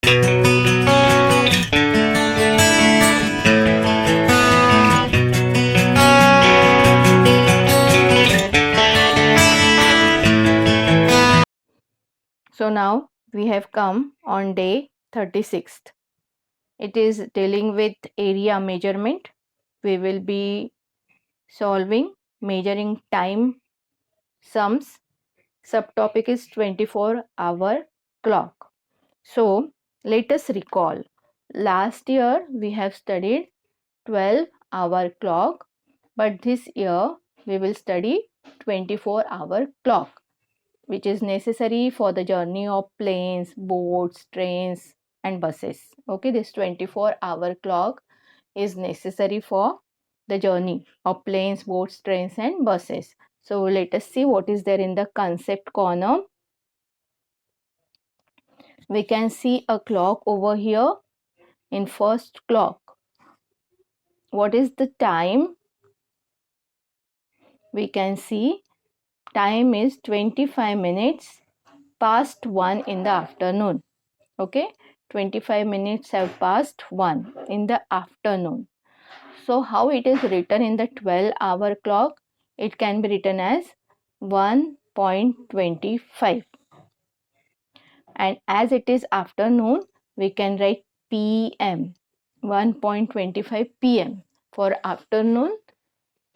So now we have come on day 36th. It is dealing with area measurement. We will be solving measuring time sums. Subtopic is 24-hour clock. So let us recall. Last year we have studied 12-hour clock, but this year we will study 24-hour clock, which is necessary for the journey of planes, boats, trains and buses. Okay, this 24-hour clock is necessary for the journey of planes, boats, trains and buses. So let us see what is there in the concept corner. We can see a clock over here in first clock. What is the time? We can see time is 25 minutes past 1 in the afternoon. Okay, 25 minutes have passed 1 in the afternoon. So how it is written in the 12-hour clock? It can be written as 1.25. And as it is afternoon, we can write PM, 1.25 PM. For afternoon,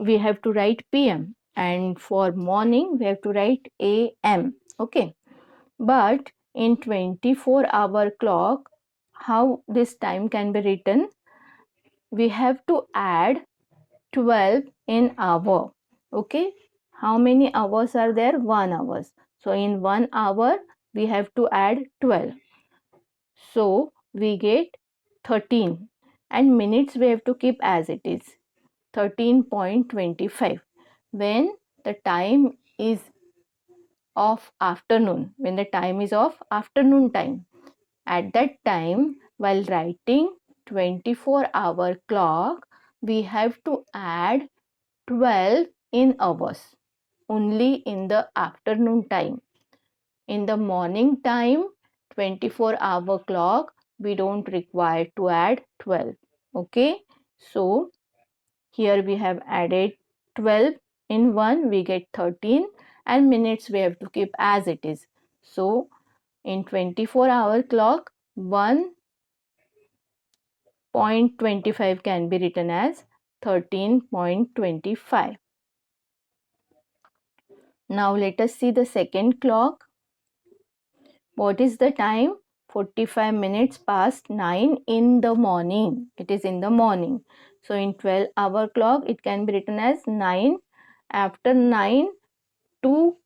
we have to write PM, and for morning, we have to write AM. Okay, but in 24-hour clock, how this time can be written? We have to add 12 in hour. Okay, how many hours are there? 1 hour. So in 1 hour, we have to add 12. So we get 13, and minutes we have to keep as it is, 13.25. When the time is of afternoon, when the time is of afternoon time, at that time, while writing 24-hour clock, we have to add 12 in hours only in the afternoon time. In the morning time, 24-hour clock, we don't require to add 12. Okay, so here we have added 12 in 1, we get 13, and minutes we have to keep as it is. So in 24-hour clock, 1.25 can be written as 13.25. Now let us see the second clock. What is the time? 45 minutes past 9 in the morning. It is in the morning. So in 12-hour clock, it can be written as 9. After 9, 2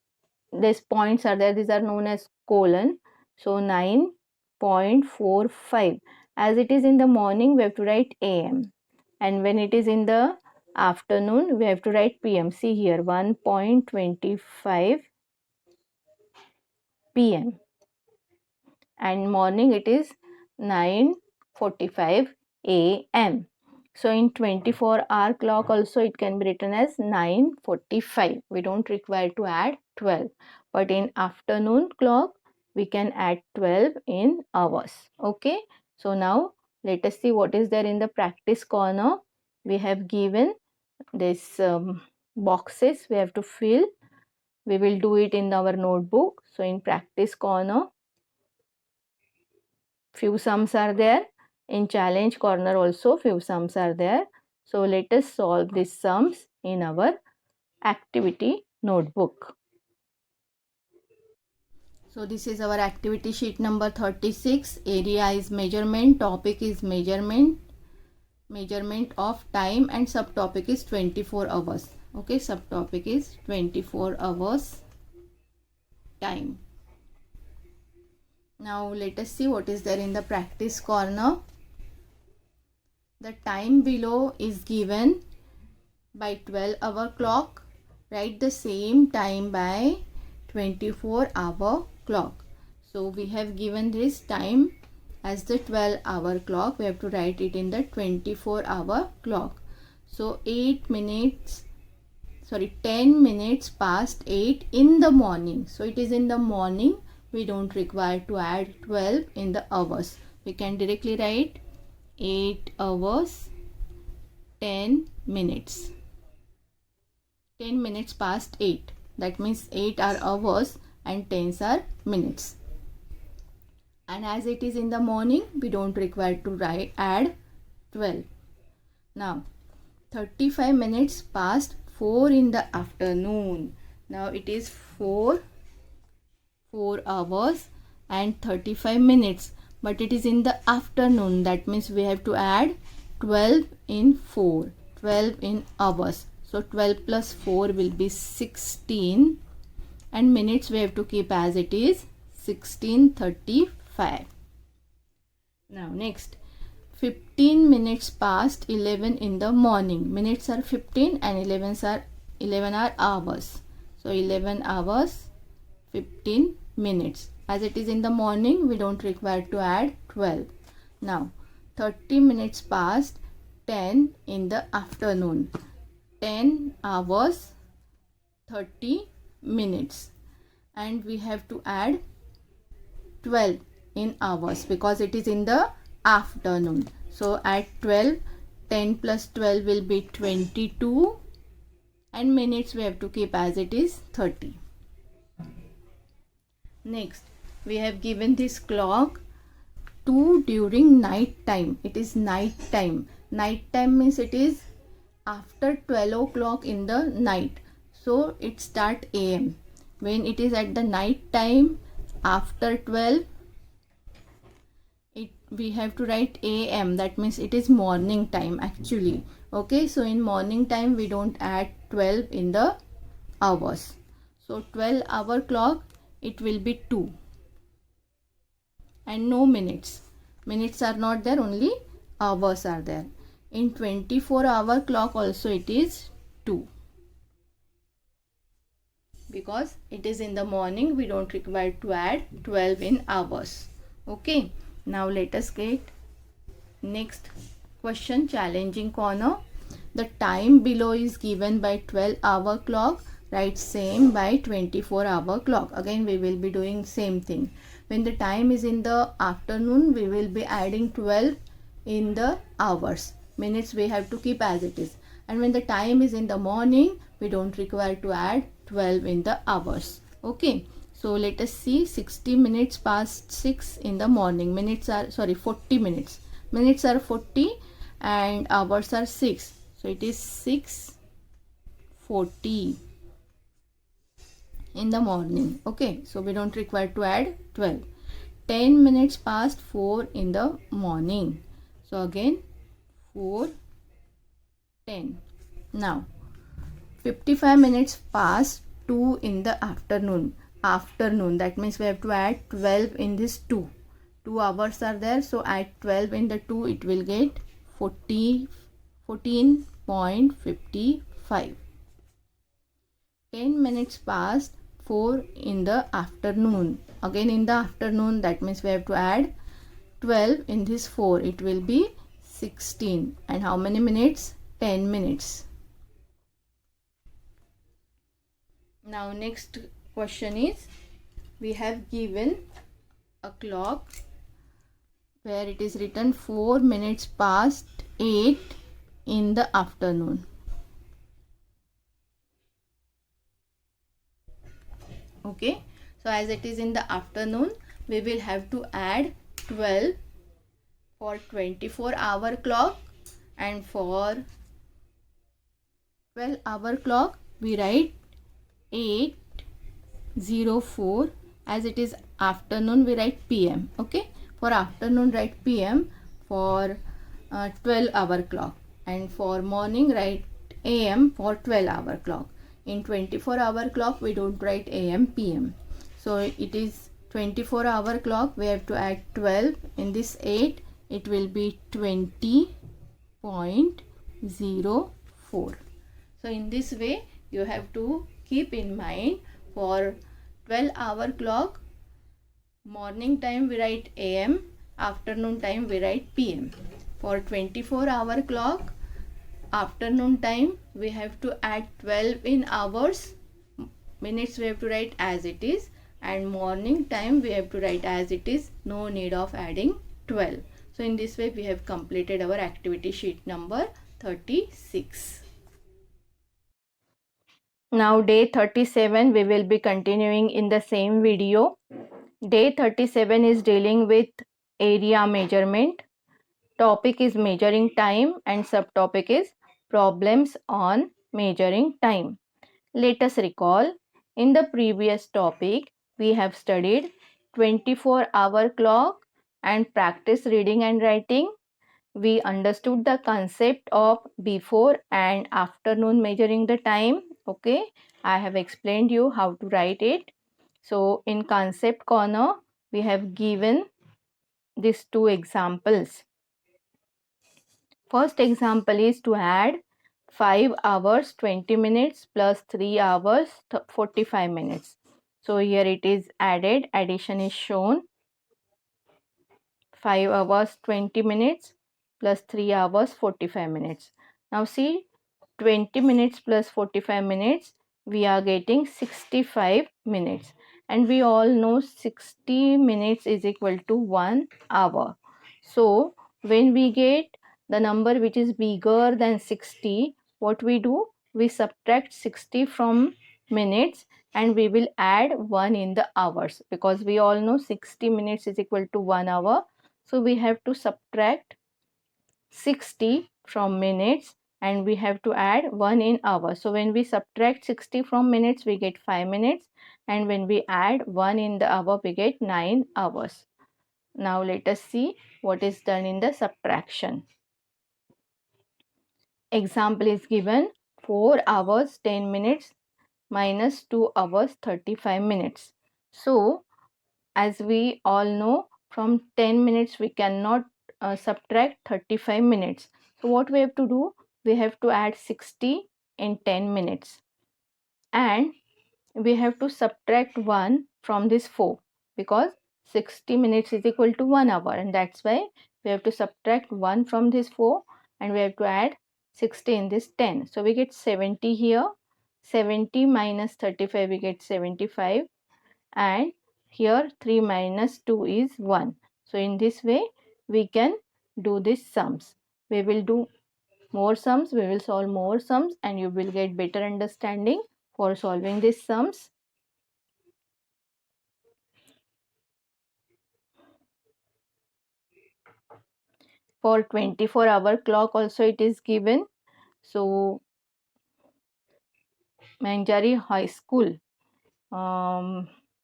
these points are there. These are known as colon. So 9.45. As it is in the morning, we have to write AM. And when it is in the afternoon, we have to write PM. See here, 1.25 PM. And morning it is 9:45 AM. So in 24-hour clock also it can be written as 9:45. We don't require to add 12. But in afternoon clock we can add 12 in hours. Okay. So now let us see what is there in the practice corner. We have given this boxes we have to fill. We will do it in our notebook. So in practice corner, few sums are there. In challenge corner also few sums are there. So let us solve these sums in our activity notebook. So this is our activity sheet number 36. Area is measurement, topic is measurement of time, and subtopic is 24 hours. Okay, subtopic is 24 hours time. Now let us see what is there in the practice corner. The time below is given by 12-hour clock. Write the same time by 24-hour clock. So we have given this time as the 12-hour clock. We have to write it in the 24-hour clock. So 10 minutes past 8 in the morning. So it is in the morning. We don't require to add 12 in the hours. we can directly write 8 hours 10 minutes. 10 minutes past 8. That means 8 are hours and 10 are minutes. And as it is in the morning, we don't require to add 12. Now 35 minutes past 4 in the afternoon. Now it is 4 hours and 35 minutes, but it is in the afternoon. That means we have to add 12 in 4, 12 in hours. So 12 plus 4 will be 16, and minutes we have to keep as it is 16:35. Now next, 15 minutes past 11 in the morning. Minutes are 15 and 11 are hours. So 11 hours 15 minutes. As it is in the morning, we don't require to add 12. Now 30 minutes past 10 in the afternoon. 10 hours 30 minutes, and we have to add 12 in hours because it is in the afternoon. So at 12, 10 plus 12 will be 22, and minutes we have to keep as it is 30. Next, we have given this clock 2 during night time. It is night time. Night time means it is after 12 o'clock in the night. So it start AM. When it is at the night time after 12, we have to write AM. That means it is morning time actually. Okay, so in morning time we don't add 12 in the hours. So 12-hour clock, it will be 2 and no minutes. Minutes are not there, only hours are there. In 24-hour clock also it is 2 because it is in the morning. We don't require to add 12 in hours. Okay, now let us get next question, challenging corner. The time below is given by 12-hour clock. Write same by 24-hour clock. Again we will be doing same thing. When the time is in the afternoon, we will be adding 12 in the hours. Minutes we have to keep as it is. And when the time is in the morning, we don't require to add 12 in the hours. Okay, so let us see. 60 minutes past 6 in the morning. 40 minutes. Minutes are 40 and hours are 6. So it is 6:40 in the morning. Okay, so we don't require to add 12. 10 minutes past 4 in the morning. So again 4:10. Now 55 minutes past 2 in the afternoon. That means we have to add 12 in this 2. 2 hours are there, so add 12 in the 2, it will get 14.55. 10 minutes past 4 in the afternoon. Again in the afternoon, that means we have to add 12 in this 4, it will be 16. And how many minutes? 10 minutes. Now next question is, we have given a clock where it is written 4 minutes past 8 in the afternoon. Okay, so as it is in the afternoon, we will have to add 12 for 24-hour clock, and for 12-hour clock we write 8:04. As it is afternoon, we write PM. Okay, for afternoon write PM. For 12-hour clock, and for morning write AM for 12-hour clock. In 24-hour clock we don't write AM PM. So it is 24-hour clock, we have to add 12 in this 8, it will be 20.04. So in this way you have to keep in mind, for 12-hour clock, morning time we write AM, afternoon time we write PM. For 24-hour clock, afternoon time we have to add 12 in hours, minutes we have to write as it is, and morning time we have to write as it is, no need of adding 12. So in this way we have completed our activity sheet number 36. Now day 37 we will be continuing in the same video. Day 37 is dealing with area measurement. Topic is measuring time and subtopic is problems on measuring time. Let us recall, in the previous topic we have studied 24-hour clock and practice reading and writing. We understood the concept of before and afternoon measuring the time. Okay, I have explained you how to write it. So in concept corner we have given these two examples. First example is to add 5 hours 20 minutes plus 3 hours 45 minutes. So here it is added, addition is shown. 5 hours 20 minutes plus 3 hours 45 minutes. Now see, 20 minutes plus 45 minutes, we are getting 65 minutes. And we all know 60 minutes is equal to 1 hour. So when we get the number which is bigger than 60, what we do? We subtract 60 from minutes and we will add 1 in the hours, because we all know 60 minutes is equal to 1 hour. So we have to subtract 60 from minutes and we have to add 1 in hours. So when we subtract 60 from minutes, we get 5 minutes, and when we add 1 in the hour, we get 9 hours. Now let us see what is done in the subtraction. Example is given: 4 hours 10 minutes minus 2 hours 35 minutes. So as we all know, from 10 minutes we cannot subtract 35 minutes. So what we have to do? We have to add 60 in 10 minutes and we have to subtract 1 from this 4, because 60 minutes is equal to 1 hour, and that's why we have to subtract 1 from this 4 and we have to add 60 in this 10. So we get 70 here. 70 minus 35, we get 75, and here 3 minus 2 is 1. So in this way we can do these sums. We will do more sums, we will solve more sums, and you will get better understanding for solving these sums. For 24-hour clock also it is given. So Manjari High School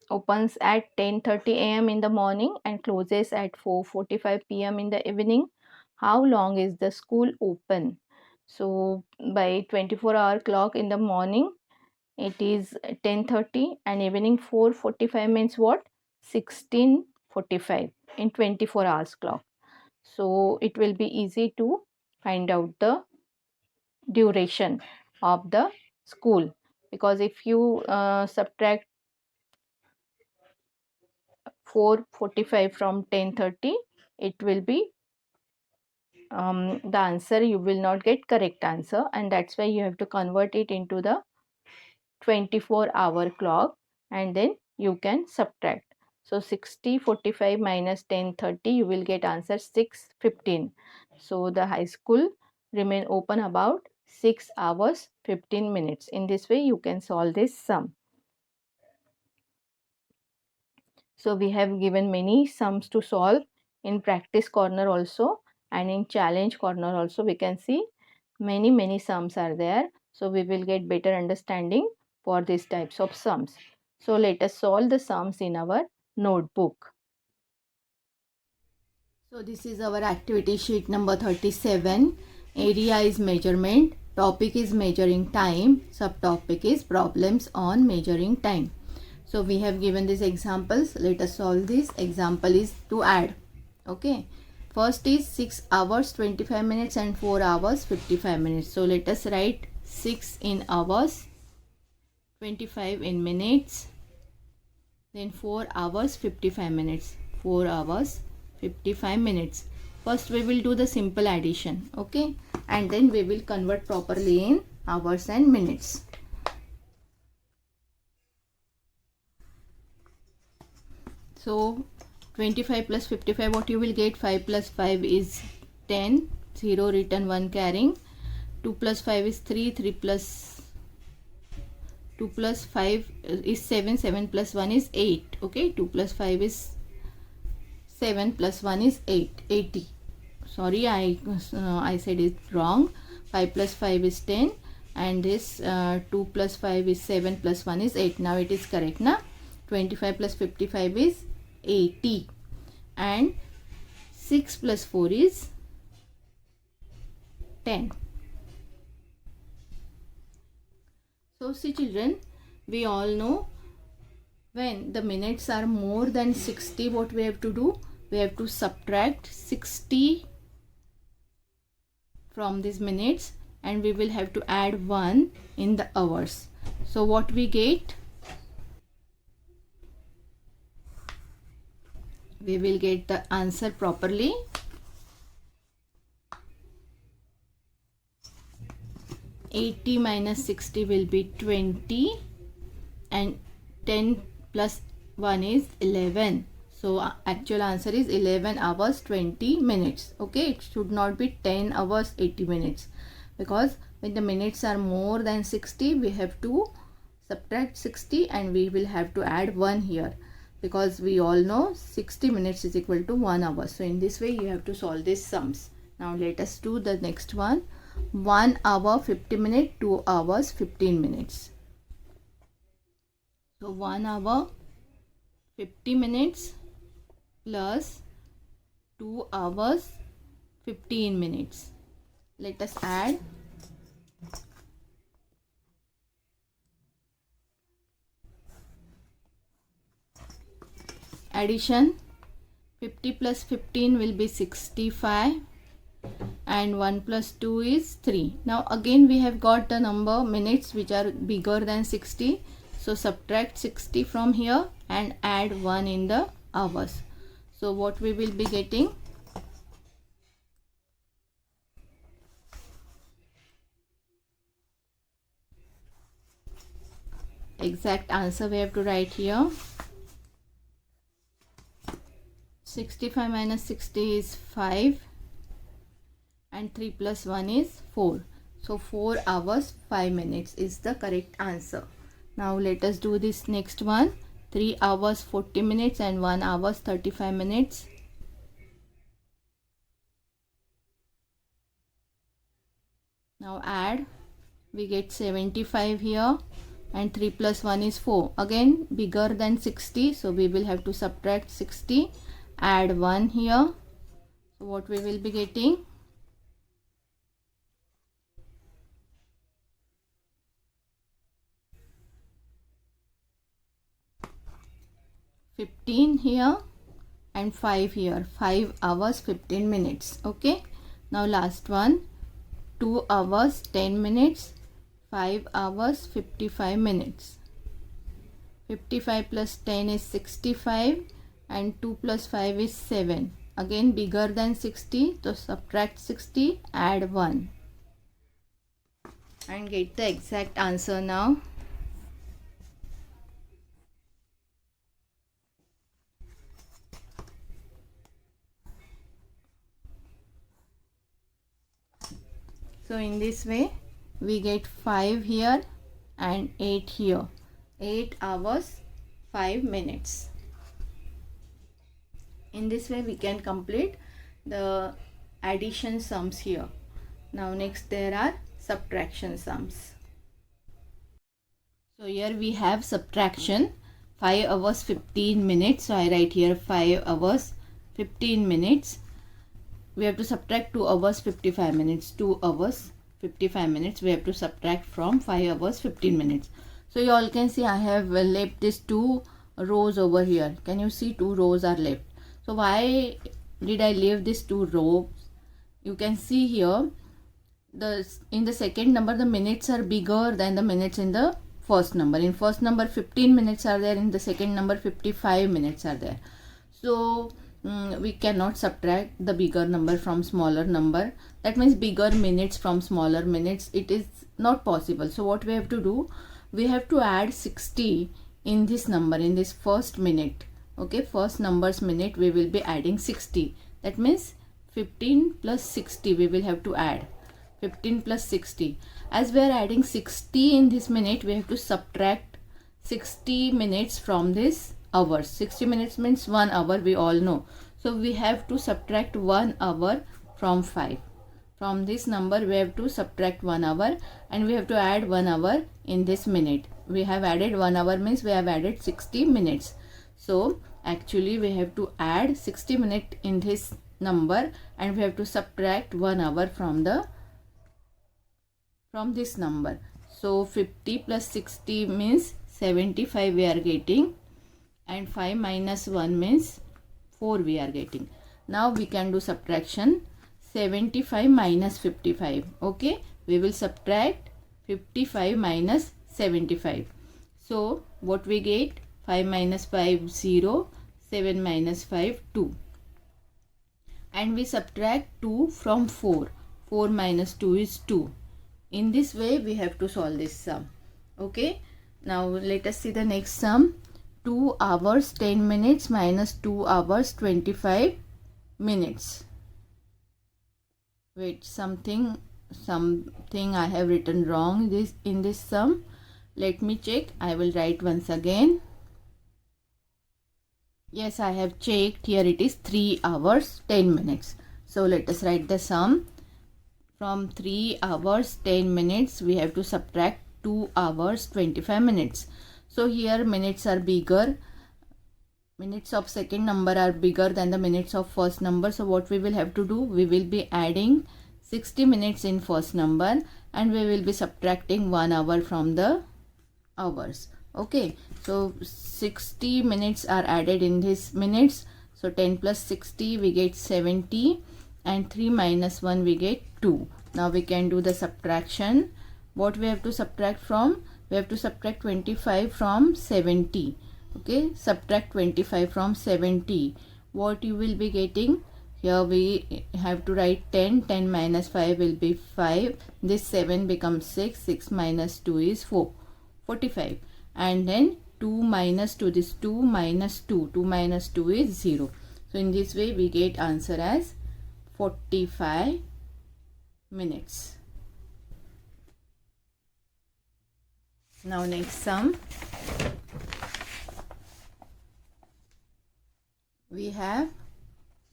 opens at 10:30 a.m. in the morning and closes at 4:45 p.m. in the evening. How long is the school open? So by 24-hour clock in the morning it is 10:30 and evening 4:45 means what? 16:45 in 24 hours clock. So it will be easy to find out the duration of the school, because if you subtract 4:45 from 10:30, it will be the answer, you will not get correct answer, and that's why you have to convert it into the 24-hour clock and then you can subtract. So 60:45 minus 10:30, you will get answer 6:15. So the high school remain open about 6 hours 15 minutes. In this way you can solve this sum. So we have given many sums to solve in practice corner also, and in challenge corner also we can see many sums are there. So we will get better understanding for these types of sums. So let us solve the sums in our notebook. So this is our activity sheet number 37. Area is measurement, topic is measuring time, subtopic is problems on measuring time. So we have given these examples. Let us solve this. Example is to add. Okay. First is 6 hours 25 minutes and 4 hours 55 minutes. So let us write 6 in hours, 25 in minutes, then 4 hours 55 minutes. 4 hours 55 minutes. First we will do the simple addition. Okay. And then we will convert properly in hours and minutes. So 25 plus 55, what you will get? 5 plus 5 is 10, 0 written, 1 carrying. 2 plus 5 is 3, 2 plus 5 is 7, 7 plus 1 is 8. Okay, 2 plus 5 is 7 plus 1 is 8, 80. Sorry, I said it wrong. 5 plus 5 is 10, and this 2 plus 5 is 7 plus 1 is 8. Now it is correct, na? 25 plus 55 is 80, and 6 plus 4 is 10. So see children, we all know when the minutes are more than 60, what we have to do? We have to subtract 60 from these minutes, and we will have to add 1 in the hours. So what we get? We will get the answer properly. (80 minus 60 will be 20, and 10 plus 1 is 11. So actual answer is 11 hours 20 minutes. Okay, it should not be 10 hours 80 minutes, because when the minutes are more than 60, we have to subtract 60 and we will have to add 1 here, because we all know 60 minutes is equal to 1 hour. So in this way you have to solve these sums. Now let us do the next one. 1 hour 50 minutes, 2 hours 15 minutes. So 1 hour 50 minutes plus 2 hours 15 minutes. Let us add. Addition. 50 plus 15 will be 65, and 1 plus 2 is 3. Now again we have got the number minutes which are bigger than 60. So subtract 60 from here and add 1 in the hours. So what we will be getting? Exact answer we have to write here. 65 minus 60 is 5, and 3 plus 1 is 4. So 4 hours 5 minutes is the correct answer. Now let us do this next one. 3 hours 40 minutes and 1 hours 35 minutes. Now add. We get 75 here, and 3 plus 1 is 4. Again bigger than 60, so we will have to subtract 60, add 1 here. So what we will be getting? (15) here and 5 here. 5 hours 15 minutes. Okay. Now last one. 2 hours 10 minutes. 5 hours 55 minutes. 55 plus 10 is 65, and 2 plus 5 is 7. Again bigger than 60, so subtract 60, add 1, and get the exact answer now. So in this way we get 5 here and 8 here. 8 hours 5 minutes. In this way we can complete the addition sums here. Now next there are subtraction sums. So here we have subtraction. 5 hours 15 minutes. So I write here 5 hours 15 minutes. We have to subtract 2 hours 55 minutes. 2 hours 55 minutes we have to subtract from 5 hours 15 minutes. So you all can see I have left these 2 rows over here. Can you see 2 rows are left? So why did I leave these 2 rows? You can see here in the second number the minutes are bigger than the minutes in the first number. In first number 15 minutes are there, in the second number 55 minutes are there. So we cannot subtract the bigger number from smaller number. That means bigger minutes from smaller minutes. It is not possible. So what we have to do? We have to add 60 in this number, in this first minute. Okay, first number's minute we will be adding 60. That means 15 plus 60 we will have to add. 15 plus 60. As we are adding 60 in this minute, we have to subtract 60 minutes from this hours. 60 minutes means 1 hour, we all know. So we have to subtract 1 hour from 5. From this number we have to subtract 1 hour and we have to add 1 hour in this minute. We have added 1 hour means we have added 60 minutes. So actually we have to add 60 minutes in this number and we have to subtract 1 hour from this number. So 50 plus 60 means 75 we are getting and 5 minus 1 means 4 we are getting. Now we can do subtraction. 75 minus 55. Okay, we will subtract 55 minus 75. So what we get? 5 minus 5 0, 7 minus 5 2. And we subtract 2 from 4. 4 minus 2 is 2. In this way we have to solve this sum. Okay, now let us see the next sum. 2 hours 10 minutes minus 2 hours 25 minutes. Wait, something I have written wrong in this sum. Let me check. I will write once again. Yes, I have checked. Here it is 3 hours 10 minutes. So let us write the sum. From 3 hours 10 minutes we have to subtract 2 hours 25 minutes. So here minutes are bigger. Minutes of second number are bigger than the minutes of first number. So what we will have to do? We will be adding 60 minutes in first number and we will be subtracting 1 hour from the hours. Okay, so 60 minutes are added in this minutes. So 10 plus 60 we get 70 and 3 minus 1 we get 2. Now we can do the subtraction. What we have to subtract from? We have to subtract 25 from 70. Okay, subtract 25 from 70. What you will be getting? Here we have to write 10. 10 minus 5 will be 5. This 7 becomes 6. 6 minus 2 is 4. 45. And then 2 minus 2. This 2 minus 2. 2 minus 2 is 0. So in this way we get answer as 45 minutes. Now next sum. We have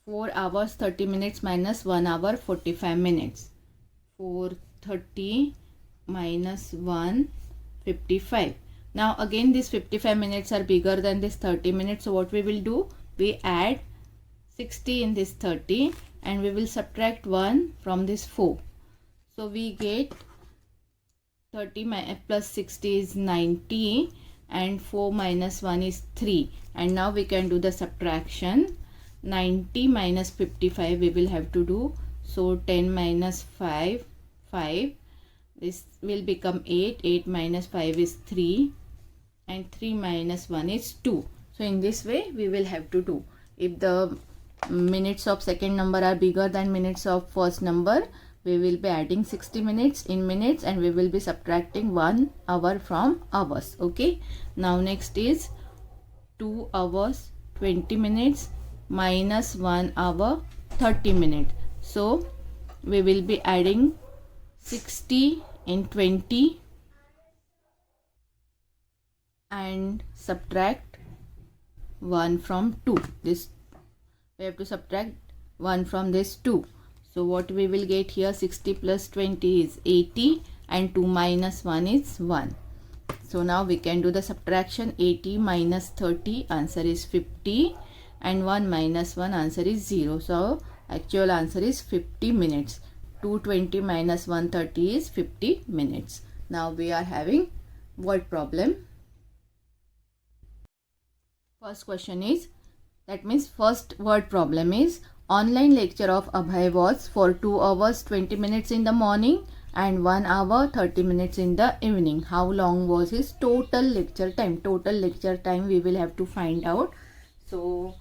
4 hours 30 minutes minus 1 hour 45 minutes. 430 minus 1 55. Now again these 55 minutes are bigger than this 30 minutes. So what we will do? We add 60 in this 30 and we will subtract 1 from this 4. So we get 30 plus 60 is 90 and 4 minus 1 is 3. And now we can do the subtraction. 90 minus 55 we will have to do. So 10 minus 5, 5. This will become 8. 8 minus 5 is 3. And 3 minus 1 is 2. So in this way we will have to do. If the minutes of second number are bigger than minutes of first number, we will be adding 60 minutes in minutes and we will be subtracting 1 hour from hours. Okay. Now next is 2 hours 20 minutes minus 1 hour 30 minutes. So we will be adding 60 in 20 and subtract 1 from 2. This we have to subtract 1 from this 2. So what we will get here? 60 plus 20 is 80 and 2 minus 1 is 1. So now we can do the subtraction. 80 minus 30, answer is 50, and 1 minus 1, answer is 0. So actual answer is 50 minutes. 220 minus 130 is 50 minutes. Now we are having word problem. First question is, that means first word problem is, online lecture of Abhay was for 2 hours 20 minutes in the morning and 1 hour 30 minutes in the evening. How long was his total lecture time? Total lecture time we will have to find out. So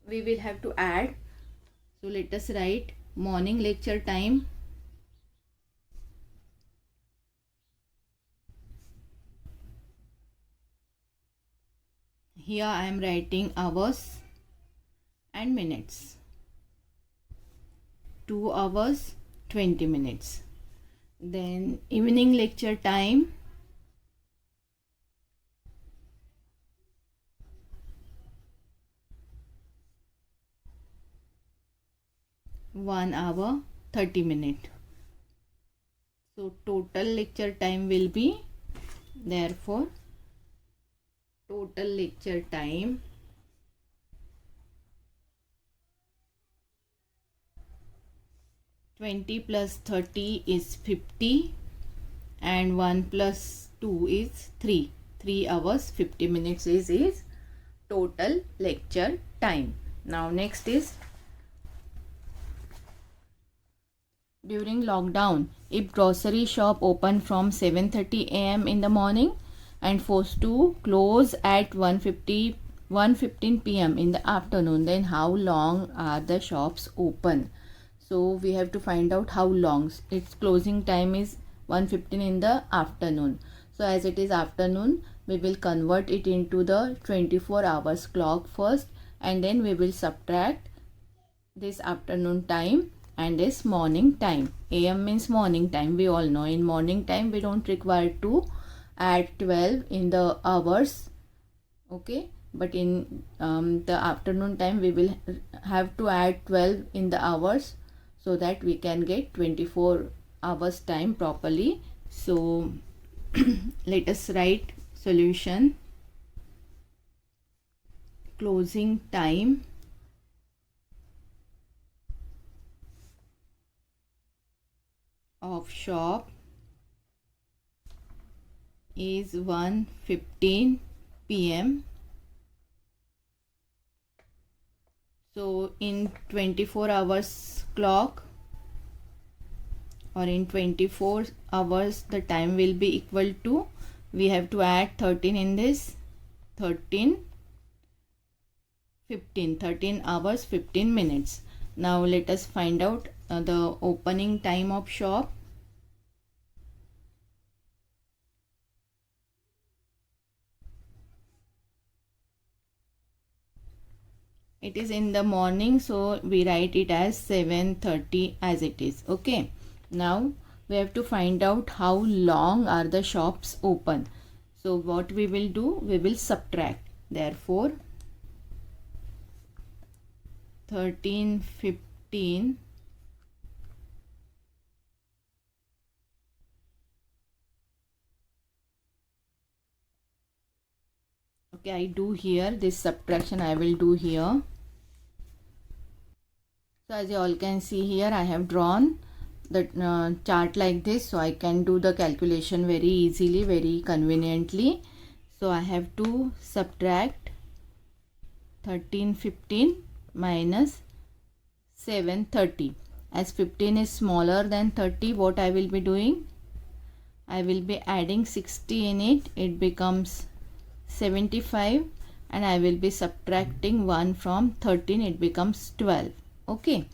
we will have to add. So let us write morning lecture time Here I am writing hours and minutes. 2 hours 20 minutes. Then evening lecture time, 1 hour 30 minutes. So total lecture time will be, therefore total lecture time (20 plus 30 is 50) and 1 plus 2 is 3. 3 hours 50 minutes is total lecture time. Now next is, during lockdown, if grocery shop open from 7:30 a.m. in the morning and forced to close at 1:15 p.m. in the afternoon, then how long are the shops open? So we have to find out how long. Its closing time is 1:15 in the afternoon. So as it is afternoon, we will convert it into the 24 hours clock first, and then we will subtract this afternoon time and this morning time. AM means morning time. We all know in morning time we don't require to add 12 in the hours, okay, but in the afternoon time we will have to add 12 in the hours, so that we can get 24 hours time properly. So let us write solution. Closing time of shop is 1:15 p.m. So in 24 hours clock, or in 24 hours the time will be equal to, we have to add 13 in this, 13 hours 15 minutes. Now let us find out the opening time of shop. It is in the morning, so we write it as 7:30 as it is. Okay, now we have to find out how long are the shops open. So what we will do, we will subtract. Therefore 13:15 okay, I do here this subtraction, I will do here. So as you all can see here, I have drawn the chart like this, so I can do the calculation very easily, very conveniently. So I have to subtract 13:15 minus 7:30. As 15 is smaller than 30, what I will be doing, I will be adding 60 in it, it becomes 75, and I will be subtracting 1 from 13, it becomes 12. Okay,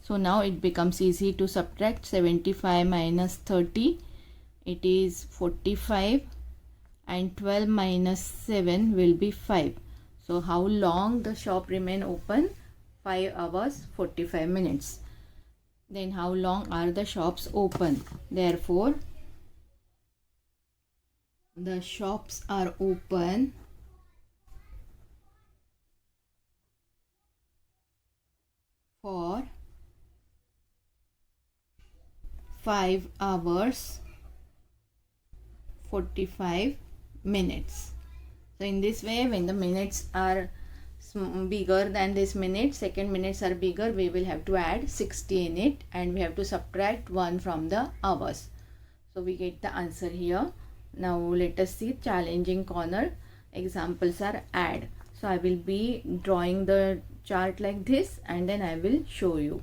so now it becomes easy to subtract. 75 minus 30, it is 45, and 12 minus 7 will be 5. So how long the shop remain open? 5 hours 45 minutes. Then how long are the shops open? Therefore the shops are open for 5 hours 45 minutes. So in this way, when the minutes are bigger than this minute, second minutes are bigger, we will have to add 60 in it, and we have to subtract 1 from the hours. So we get the answer here. Now let us see challenging corner. Examples are add. So I will be drawing the chart like this, and then I will show you.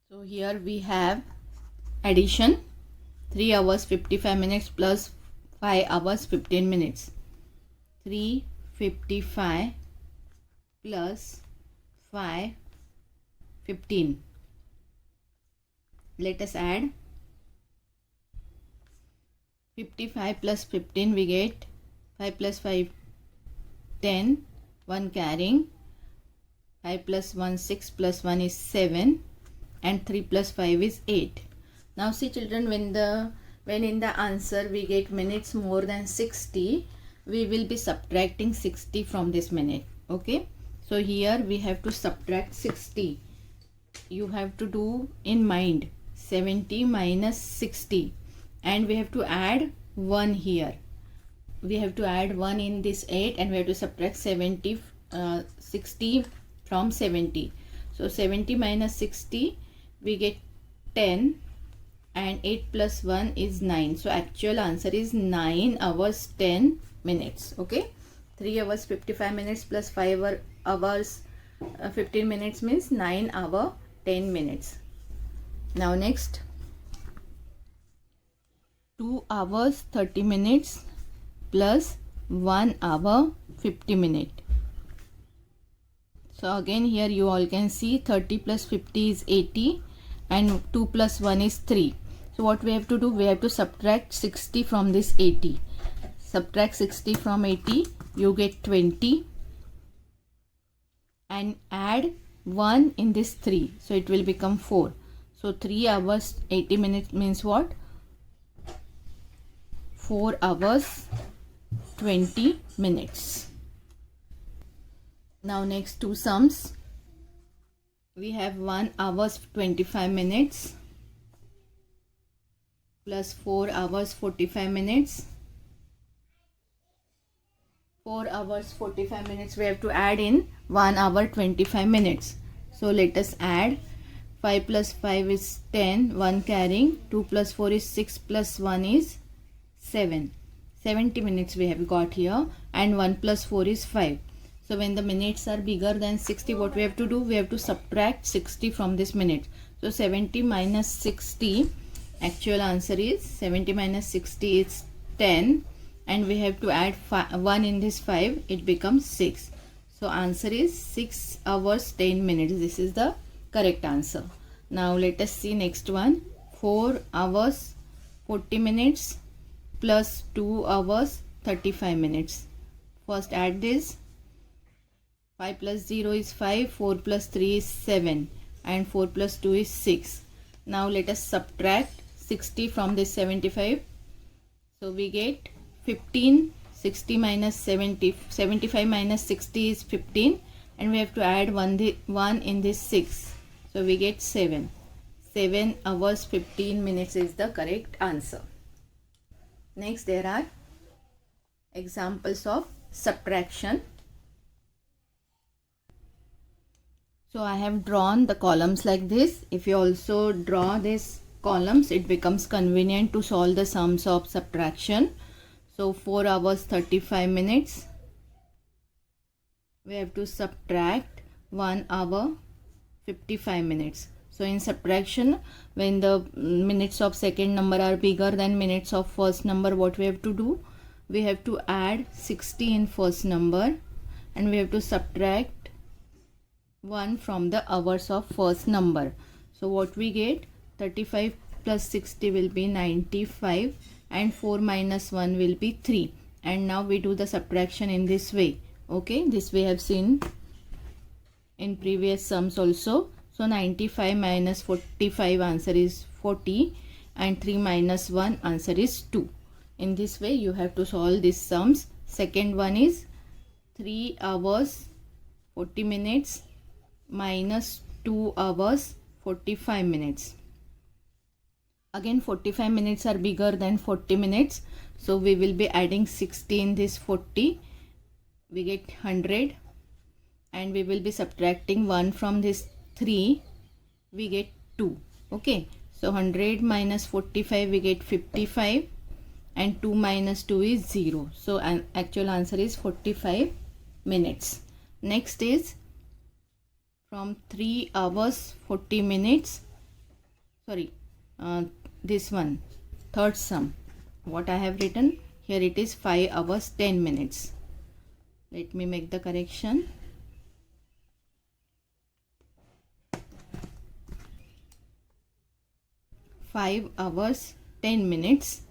So here we have addition, 3 hours 55 minutes plus 5 hours 15 minutes. 3:55 plus 5:15. Let us add. 55 plus 15 we get 5 plus 5 10, 1 carrying, 5 plus 1 6 plus 1 is 7, and 3 plus 5 is 8. Now see children, when in the answer we get minutes more than 60, we will be subtracting 60 from this minute. Okay, so here we have to subtract 60. You have to do in mind 70 minus 60, and we have to add 1 here. We have to add 1 in this 8, and we have to subtract 60 from 70. So 70 minus 60, we get 10, and 8 plus 1 is 9. So actual answer is 9 hours 10 minutes. Okay, 3 hours 55 minutes plus 5 hours 15 minutes means 9 hour 10 minutes. Now next, 2 hours 30 minutes plus 1 hour 50 minutes. So again here you all can see 30 plus 50 is 80, and 2 plus 1 is 3. So what we have to do, we have to subtract 60 from this 80. Subtract 60 from 80, you get 20, and add 1 in this 3, so it will become 4. So 3 hours 80 minutes means what? 4 hours 20 minutes. Now next two sums. We have 1 hours 25 minutes plus 4 hours 45 minutes. 4 hours 45 minutes we have to add in 1 hour 25 minutes. So let us add. 5 plus 5 is 10, 1 carrying, 2 plus 4 is 6 plus 1 is 7. 70 minutes we have got here, and 1 plus 4 is 5. So when the minutes are bigger than 60, what we have to do? We have to subtract 60 from this minute. So 70 minus 60, actual answer is 70 minus 60 is 10, and we have to add 1 in this 5, it becomes 6. So answer is 6 hours 10 minutes. This is the correct answer. Now let us see next one. 4 hours 40 minutes plus 2 hours 35 minutes. First add this. 5 plus 0 is 5, 4 plus 3 is 7, and 4 plus 2 is 6. Now let us subtract 60 from this 75. So we get 15. 60 minus 70, 75 minus 60 is 15, and we have to add 1 in this 6. So we get 7. 7 hours 15 minutes is the correct answer. Next, there are examples of subtraction. So I have drawn the columns like this. If you also draw these columns, it becomes convenient to solve the sums of subtraction. So 4 hours 35 minutes. We have to subtract 1 hour 55 minutes. So in subtraction, when the minutes of second number are bigger than minutes of first number, what we have to do? We have to add 60 in first number, and we have to subtract 1 from the hours of first number. So what we get? 35 plus 60 will be 95, and 4 minus 1 will be 3. And now we do the subtraction in this way. Okay, this we have seen in previous sums also. So 95 minus 45, answer is 40, and 3 minus 1, answer is 2. In this way you have to solve these sums. Second one is 3 hours 40 minutes minus 2 hours 45 minutes. Again 45 minutes are bigger than 40 minutes, so we will be adding 60 in this 40. We get 100, and we will be subtracting 1 from this 3. We get 2. Okay, so 100 minus 45, we get 55, and 2 minus 2 is 0. So an actual answer is 45 minutes. Next is from 3 hours 40 minutes, this one, third sum. What I have written here, it is 5 hours 10 minutes. Let me make the correction. (5 hours 10 minutes)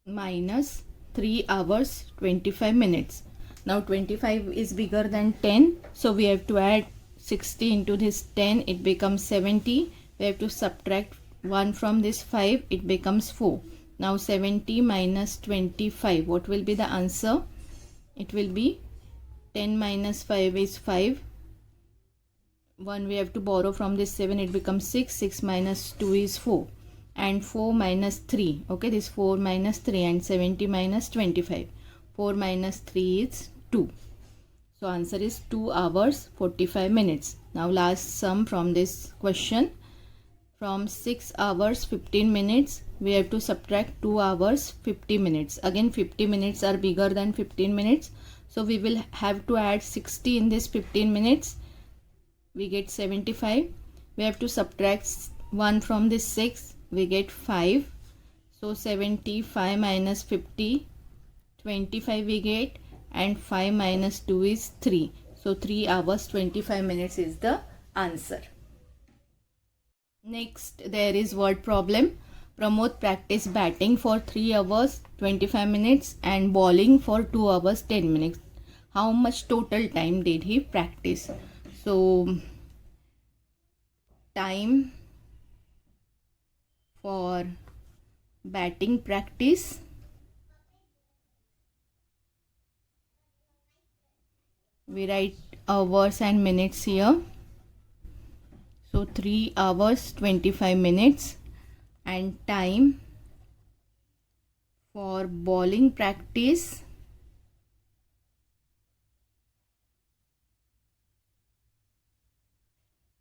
minus 3 hours 25 minutes. Now 25 is bigger than 10, so we have to add 60 into this 10, it becomes 70. We have to subtract 1 from this 5, it becomes 4. Now 70 minus 25, what will be the answer? It will be 10 minus 5 is 5. 1 we have to borrow from this 7, it becomes 6. 6 minus 2 is 4. And 4 minus 3. Okay, this 4 minus 3 and 70 minus 25. 4 minus 3 is 2. So answer is 2 hours 45 minutes. Now last sum from this question. From 6 hours 15 minutes, we have to subtract 2 hours 50 minutes. Again 50 minutes are bigger than 15 minutes. So we will have to add 60 in this 15 minutes. We get 75. We have to subtract 1 from this 6. We get 5. So 75 minus 50, 25 we get, and 5 minus 2 is 3. So 3 hours 25 minutes is the answer. Next there is word problem. Pramod practiced batting for 3 hours 25 minutes and bowling for 2 hours 10 minutes. How much total time did he practice? So time for batting practice, we write hours and minutes here. So 3 hours 25 minutes. And time for bowling practice,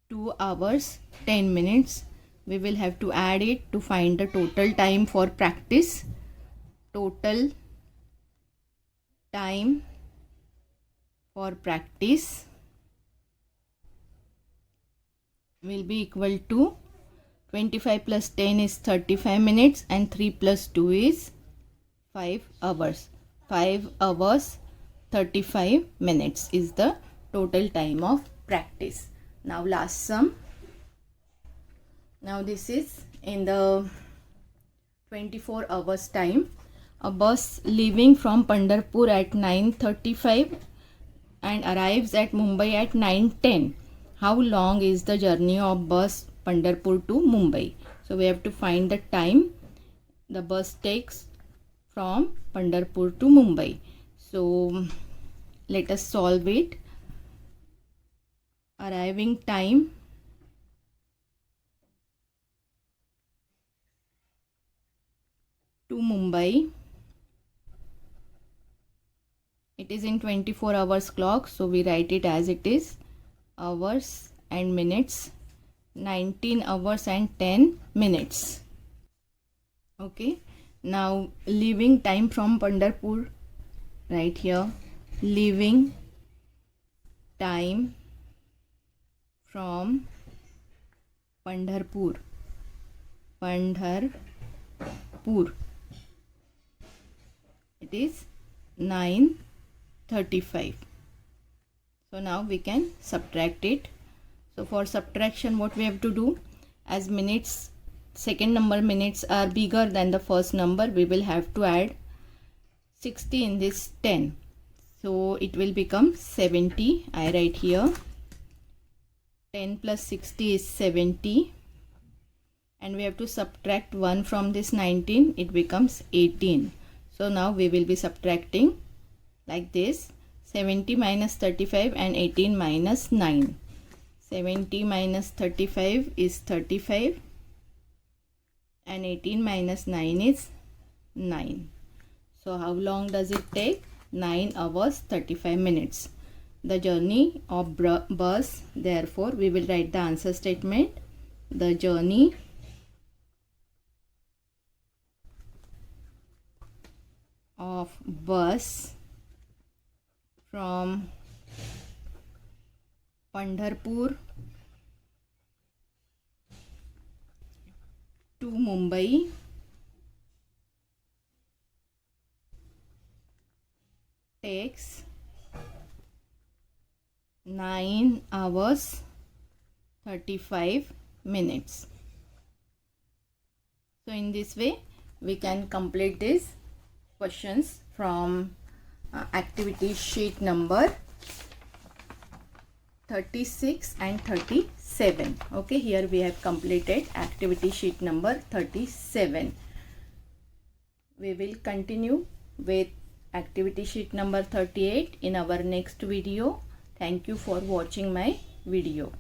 (2 hours 10 minutes). We will have to add it to find the total time for practice. Total time for practice will be equal to 25 plus 10 is 35 minutes and 3 plus 2 is 5 hours. 5 hours 35 minutes is the total time of practice. Now last sum. Now this is in the 24 hours time. A bus leaving from Pandharpur at 9:35 and arrives at Mumbai at 9:10. How long is the journey of bus Pandharpur to Mumbai? So we have to find the time the bus takes from Pandharpur to Mumbai. So let us solve it. Arriving time to Mumbai, it is in 24 hours clock, so we write it as it is, hours and minutes, 19 hours and 10 minutes. Okay, now leaving time from Pandharpur, right here, leaving time from Pandharpur, it is 9:35. So now we can subtract it. So for subtraction, what we have to do, as minutes, second number minutes are bigger than the first number, we will have to add 60 in this 10. So it will become 70. I write here 10 plus 60 is 70. And we have to subtract 1 from this 19. It becomes 18. So now we will be subtracting like this. 70 minus 35 and 18 minus 9. 70 minus 35 is 35 and 18 minus 9 is 9. So how long does it take? 9 hours 35 minutes. The journey of bus, therefore we will write the answer statement. The journey of bus from Pandharpur to Mumbai takes 9 hours 35 minutes. So in this way we can complete this questions from activity sheet number 36 and 37. Okay, here we have completed activity sheet number 37. We will continue with activity sheet number 38 in our next video. Thank you for watching my video.